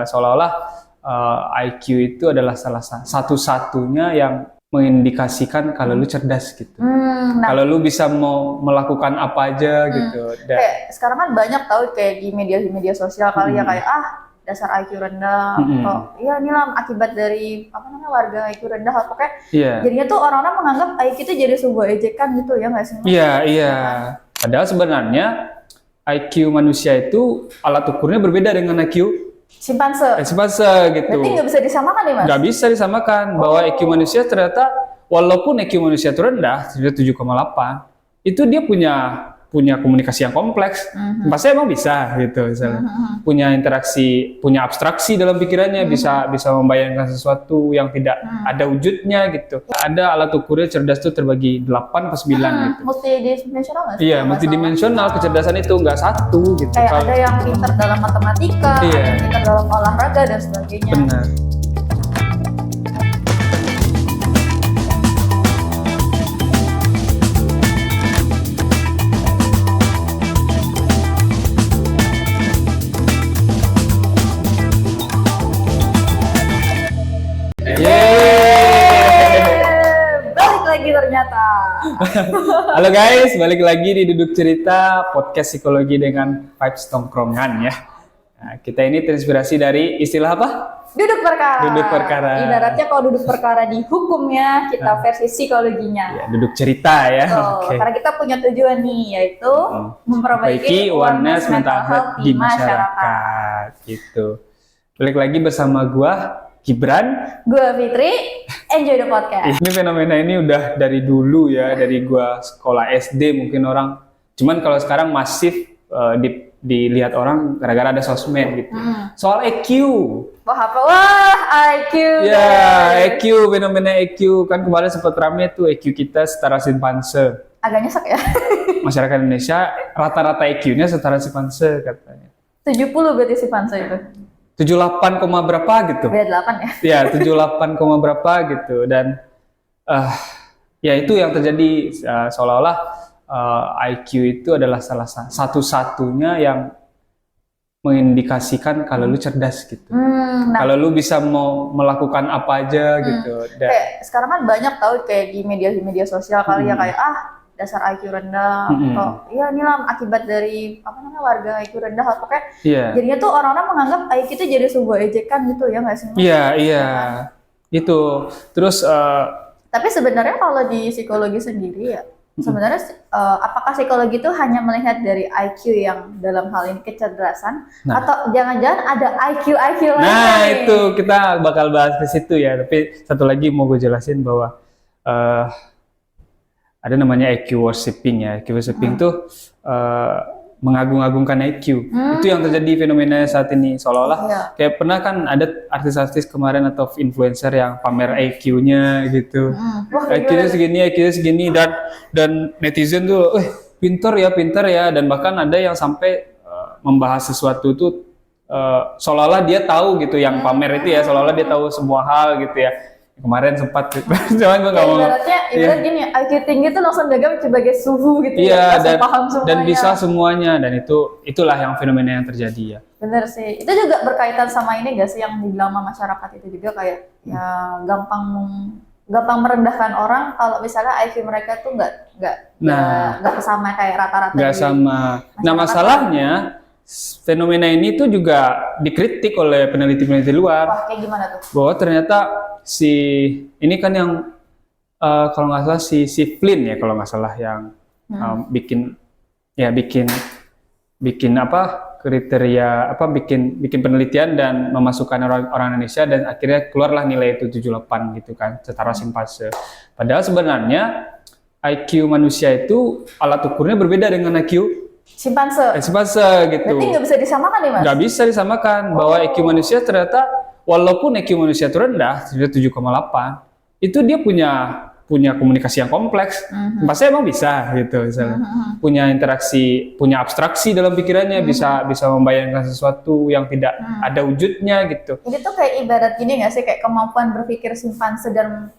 Seolah-olah IQ itu adalah salah satu-satunya yang mengindikasikan kalau lu cerdas gitu. Kalau lu bisa mau melakukan apa aja gitu. Kayak sekarang kan banyak tahu kayak di media sosial kali ya kayak dasar IQ rendah atau ya inilah akibat dari warga IQ rendah atau kayak jadinya tuh orang-orang menganggap IQ itu jadi sebuah ejekan gitu ya nggak sih? Iya. Padahal sebenarnya IQ manusia itu alat ukurnya berbeda dengan IQ simpanse gitu. Berarti nggak bisa disamakan ya mas? Nggak bisa disamakan bahwa IQ manusia ternyata walaupun IQ manusia itu rendah 7,8 itu dia punya komunikasi yang kompleks. Pasti emang bisa gitu misalnya. Punya interaksi, punya abstraksi dalam pikirannya, bisa membayangkan sesuatu yang tidak ada wujudnya gitu. Ada alat ukurnya cerdas itu terbagi 8 ke 9 gitu. Multidimensional nggak sih? Iya, multidimensional kecerdasan itu nggak satu gitu. Kayak ada yang pintar dalam matematika, ada yang pintar dalam olahraga dan sebagainya. Benar. Balik lagi ternyata. Halo guys, balik lagi di Duduk Cerita, podcast psikologi dengan vibes tongkrongan ya. Nah, kita ini terinspirasi dari istilah apa? Duduk perkara. Duduk perkara. Ibaratnya kalau duduk perkara di hukumnya, kita versi psikologinya. Ya, duduk cerita ya. Karena kita punya tujuan nih, yaitu memperbaiki awareness mental health di masyarakat. Gitu. Balik lagi bersama gua Gibran, gua Fitri, enjoy the podcast. Ini fenomena ini udah dari dulu ya, dari gua sekolah SD mungkin orang. Cuman kalau sekarang masif dilihat orang gara-gara ada sosmed gitu. Soal EQ. Wah, IQ. Ya, EQ, fenomena EQ. Kan kemarin sempat rame tuh EQ kita setara simpanse. Agak nyesek ya. Masyarakat Indonesia rata-rata EQ-nya setara simpanse katanya. 70 berarti simpanse itu. 78, berapa gitu. Beda 8 ya? Ya, 78, berapa gitu. Dan ya itu yang terjadi seolah-olah IQ itu adalah salah satu-satunya yang mengindikasikan kalau lu cerdas gitu. Kalau lu bisa mau melakukan apa aja gitu. Kayak sekarang kan banyak tahu kayak di media sosial kali ya kayak dasar IQ rendah atau ya inilah akibat dari warga IQ rendah atau kayak jadinya tuh orang-orang menganggap IQ itu jadi sebuah ejekan gitu ya nggak sih? Iya. Itu terus tapi sebenarnya kalau di psikologi sendiri ya sebenarnya apakah psikologi itu hanya melihat dari IQ yang dalam hal ini kecerdasan atau jangan-jangan ada IQ lain? Nah itu kita bakal bahas ke situ ya. Tapi satu lagi mau gue jelasin bahwa ada namanya IQ worshipping ya. IQ worshipping tuh mengagung-agungkan IQ. Itu yang terjadi fenomena saat ini seolah-olah kayak pernah kan ada artis-artis kemarin atau influencer yang pamer IQ-nya gitu. IQ-nya segini dan netizen tuh pinter ya dan bahkan ada yang sampai membahas sesuatu itu seolah-olah dia tahu gitu yang pamer itu ya, seolah-olah dia tahu semua hal gitu ya. Kemarin sempat cuman gue nggak mau. Ibarat gini, IQ tinggi tuh langsung dianggap sebagai suhu gitu ya, paham semuanya. Dan bisa semuanya dan itulah yang fenomena yang terjadi ya. Bener sih, itu juga berkaitan sama ini gak sih yang dibilang sama masyarakat itu juga kayak ya gampang merendahkan orang kalau misalnya IQ mereka tuh nggak sama kayak rata-rata. Nggak sama. Nah masalahnya fenomena ini tuh juga dikritik oleh peneliti-peneliti luar. Wah, kayak gimana tuh? Bahwa ternyata ini kan yang kalau nggak salah si Flynn ya kalau nggak salah yang bikin kriteria bikin penelitian dan memasukkan orang Indonesia dan akhirnya keluarlah nilai itu 78 gitu kan setara simpanse. Padahal sebenarnya IQ manusia itu alat ukurnya berbeda dengan IQ simpanse gitu. Berarti nggak bisa disamakan ya mas? Nggak bisa disamakan bahwa IQ manusia ternyata walaupun IQ manusia itu rendah 7,8 itu dia punya komunikasi yang kompleks, pasti emang bisa gitu misalnya. Punya interaksi, punya abstraksi dalam pikirannya, bisa membayangkan sesuatu yang tidak ada wujudnya gitu. Ini tuh kayak ibarat gini nggak sih, kayak kemampuan berpikir simpanse dan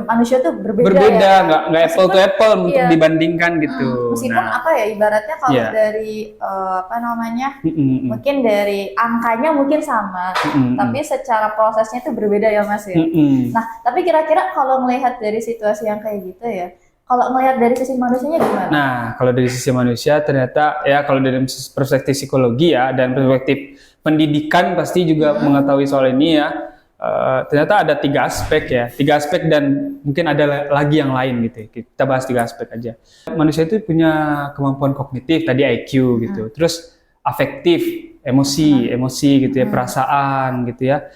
manusia tuh berbeda ya. Nggak apple to apple untuk dibandingkan gitu. Meskipun ibaratnya kalau dari mungkin dari angkanya mungkin sama, tapi secara prosesnya itu berbeda ya Mas ya. Nah, tapi kira-kira kalau melihat dari situasi yang kayak gitu ya, kalau melihat dari sisi manusianya gimana? Nah, kalau dari sisi manusia ternyata ya kalau dari perspektif psikologi ya dan perspektif pendidikan pasti juga mengetahui soal ini ya. Ternyata ada 3 aspek dan mungkin ada lagi yang lain gitu. Kita bahas 3 aspek aja. Manusia itu punya kemampuan kognitif tadi IQ gitu. Terus afektif, emosi gitu ya, perasaan gitu ya.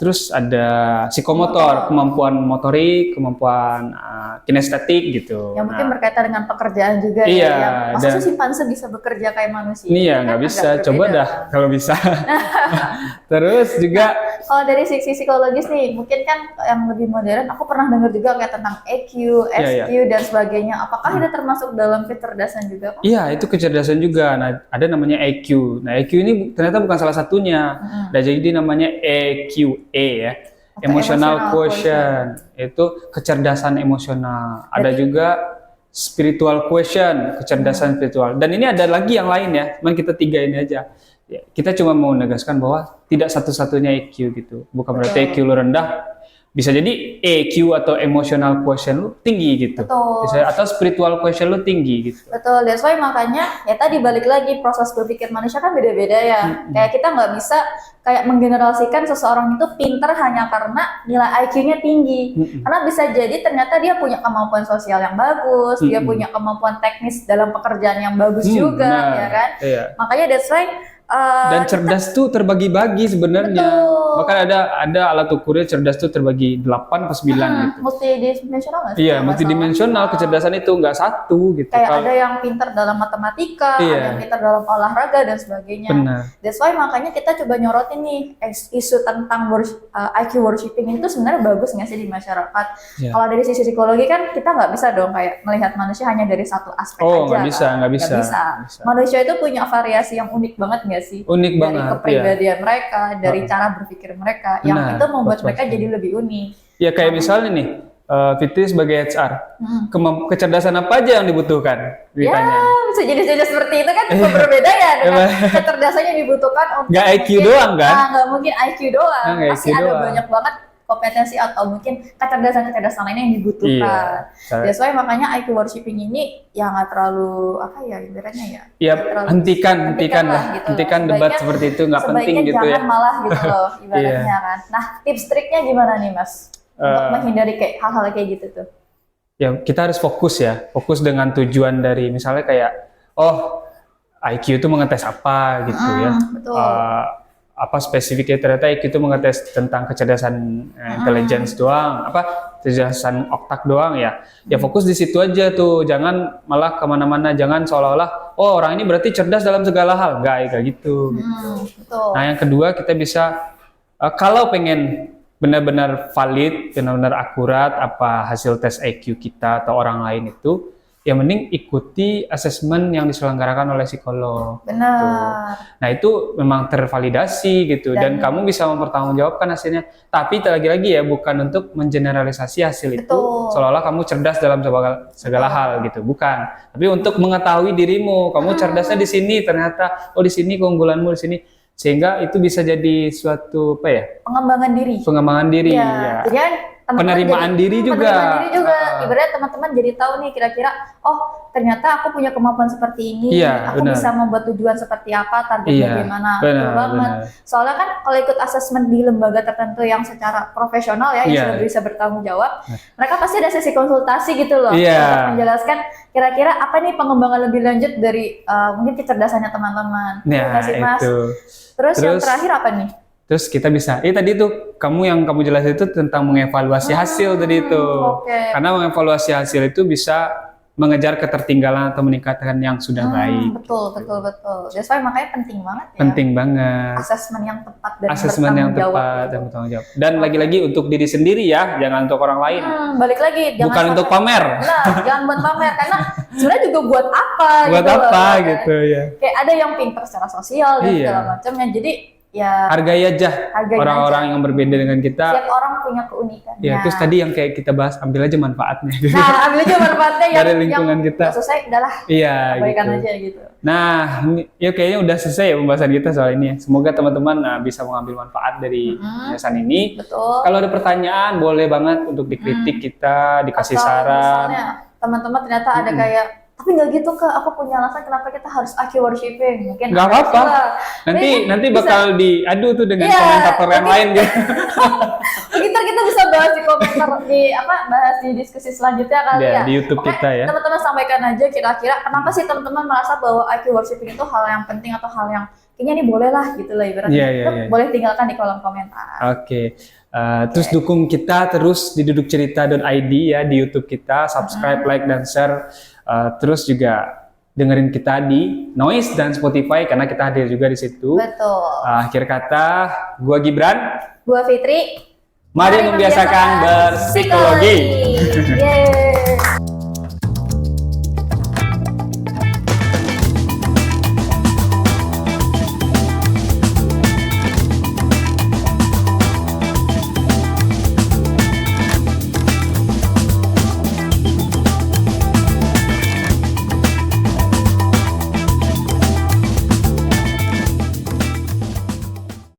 Terus ada psikomotor, kemampuan motorik, kemampuan kinestetik gitu. Yang mungkin berkaitan dengan pekerjaan juga ya. Maksudnya simpanse bisa bekerja kayak manusia? Iya, nggak bisa. Coba dah kalau bisa. Terus juga kalau dari sisi psikologis nih, mungkin kan yang lebih modern, aku pernah dengar juga kayak tentang EQ, SQ dan sebagainya. Apakah itu termasuk dalam kecerdasan juga? Iya, itu kecerdasan juga. Nah, ada namanya EQ. Nah, EQ ini ternyata bukan salah satunya. Nah, jadi namanya EQE ya. Emotional quotient. Itu kecerdasan emosional. Ada juga spiritual quotient, kecerdasan spiritual. Dan ini ada lagi yang lain ya. Cuman kita 3 ini aja. Ya, kita cuma mau menegaskan bahwa tidak satu-satunya EQ gitu. Bukan berarti EQ lu rendah, bisa jadi EQ atau emotional quotient lu tinggi gitu. Bisa, atau spiritual quotient lu tinggi gitu. Betul, that's why makanya ya tadi balik lagi proses berpikir manusia kan beda-beda ya. Kayak kita nggak bisa kayak menggeneralisasikan seseorang itu pinter hanya karena nilai IQ-nya tinggi. Karena bisa jadi ternyata dia punya kemampuan sosial yang bagus, dia punya kemampuan teknis dalam pekerjaan yang bagus juga, ya kan? Iya. Makanya that's why dan cerdas tuh terbagi-bagi sebenarnya. Bahkan ada alat ukurnya cerdas tuh terbagi 8 atau 9 gitu. Multidimensional nggak sih? Iya, multidimensional kecerdasan itu nggak satu gitu. Kayak ada yang pintar dalam matematika, ada yang pintar dalam olahraga dan sebagainya. Benar. That's why makanya kita coba nyorotin nih isu tentang IQ worshipping itu sebenarnya bagus nggak sih di masyarakat? Kalau dari sisi psikologi kan kita nggak bisa dong kayak melihat manusia hanya dari satu aspek aja. Nggak bisa. Manusia itu punya variasi yang unik banget nggak sih? Unik dari banget. Kepribadian mereka, dari cara berpikir mereka, yang itu membuat mereka jadi lebih unik. Ya kayak misalnya nih, Fitri sebagai HR, kecerdasan apa aja yang dibutuhkan? Ditanya. Ya, bisa jadi seperti itu kan berbeda ya dengan kecerdasan yang dibutuhkan untuk nggak IQ doang kan? Nggak mungkin IQ doang, pasti ada banyak banget kompetensi atau mungkin kecerdasan lainnya yang dibutuhkan. That's why makanya IQ worshipping ini ya nggak terlalu ibaratnya ya. Ya hentikan debat seperti itu, nggak penting gitu ya. Jangan malah gitu loh ibaratnya kan. Nah, tips triknya gimana nih Mas untuk menghindari kayak hal-hal kayak gitu tuh? Ya kita harus fokus dengan tujuan dari misalnya kayak IQ itu mengetes apa gitu ya. Betul. Apa spesifiknya ternyata IQ itu mengetes tentang kecerdasan intelligence doang, kecerdasan otak doang ya. Ya fokus di situ aja tuh, jangan malah kemana-mana, jangan seolah-olah orang ini berarti cerdas dalam segala hal, kayak gitu. Betul. Nah yang kedua kita bisa kalau pengen benar-benar valid, benar-benar akurat apa hasil tes IQ kita atau orang lain itu, ya mending ikuti asesmen yang diselenggarakan oleh psikolog. Benar. Gitu. Nah itu memang tervalidasi gitu dan kamu bisa mempertanggungjawabkan hasilnya. Tapi lagi-lagi ya bukan untuk mengeneralisasi hasil itu seolah-olah kamu cerdas dalam segala hal gitu, bukan. Tapi untuk mengetahui dirimu, kamu cerdasnya di sini ternyata di sini keunggulanmu di sini. Sehingga itu bisa jadi suatu pengembangan diri. Ya. Jadi penerimaan diri juga. Ibaratnya teman-teman jadi tahu nih kira-kira ternyata aku punya kemampuan seperti ini, aku bisa membuat tujuan seperti apa, target bagaimana. Benar. Soalnya kan kalau ikut asesmen di lembaga tertentu yang secara profesional ya, yang sudah bisa bertanggung jawab, mereka pasti ada sesi konsultasi gitu loh untuk menjelaskan kira-kira apa nih pengembangan lebih lanjut dari mungkin kecerdasannya teman-teman. Mas. Terus yang terakhir apa nih? Terus kita bisa, tadi tuh yang kamu jelasin itu tentang mengevaluasi hasil tadi itu. Karena mengevaluasi hasil itu bisa mengejar ketertinggalan atau meningkatkan yang sudah baik. Betul. That's why makanya penting banget ya. Penting banget. Asesmen yang tepat dan Asesmen yang tepat dan bertanggung jawab. Dan lagi-lagi untuk diri sendiri ya, jangan untuk orang lain. Balik lagi, bukan untuk pamer. Nah, jangan buat pamer karena sebenarnya juga buat apa? Buat gitu apa loh, gitu ya? Kayak ada yang pintar secara sosial dan segala macamnya. Jadi ya hargai aja orang-orang yang berbeda dengan kita. Setiap orang punya keunikannya. Ya, terus tadi yang kayak kita bahas, ambil aja manfaatnya. Nah, ambil aja manfaatnya dari lingkungan kita. Yang selesai, udahlah. Iya, abaikan gitu. aja gitu. Nah, ya kayaknya udah selesai ya pembahasan kita soal ini. Semoga teman-teman bisa mengambil manfaat dari pembahasan ini. Betul. Kalau ada pertanyaan, boleh banget untuk dikritik kita, dikasih saran. Misalnya teman-teman ternyata ada kayak, tapi nggak gitu Kak, aku punya alasan kenapa kita harus IQ worshipping. Mungkin nggak apa-apa. Nanti bakal diadu tuh dengan komentator yang lain gitu. kita bisa bahas di komentar bahas di diskusi selanjutnya kali ya. Di YouTube kita ya. Teman-teman sampaikan aja kira-kira kenapa sih teman-teman merasa bahwa IQ worshipping itu hal yang penting atau hal yang kayaknya ini boleh lah gitu lah ibaratnya. Boleh tinggalkan di kolom komentar. Oke. Terus dukung kita terus di dudukcerita.id ya di YouTube kita, subscribe, like dan share. Terus juga dengerin kita di Noise dan Spotify karena kita hadir juga di situ. Betul. Akhir kata, gua Gibran, gua Fitri. Mari membiasakan berpsikologi. Yeay.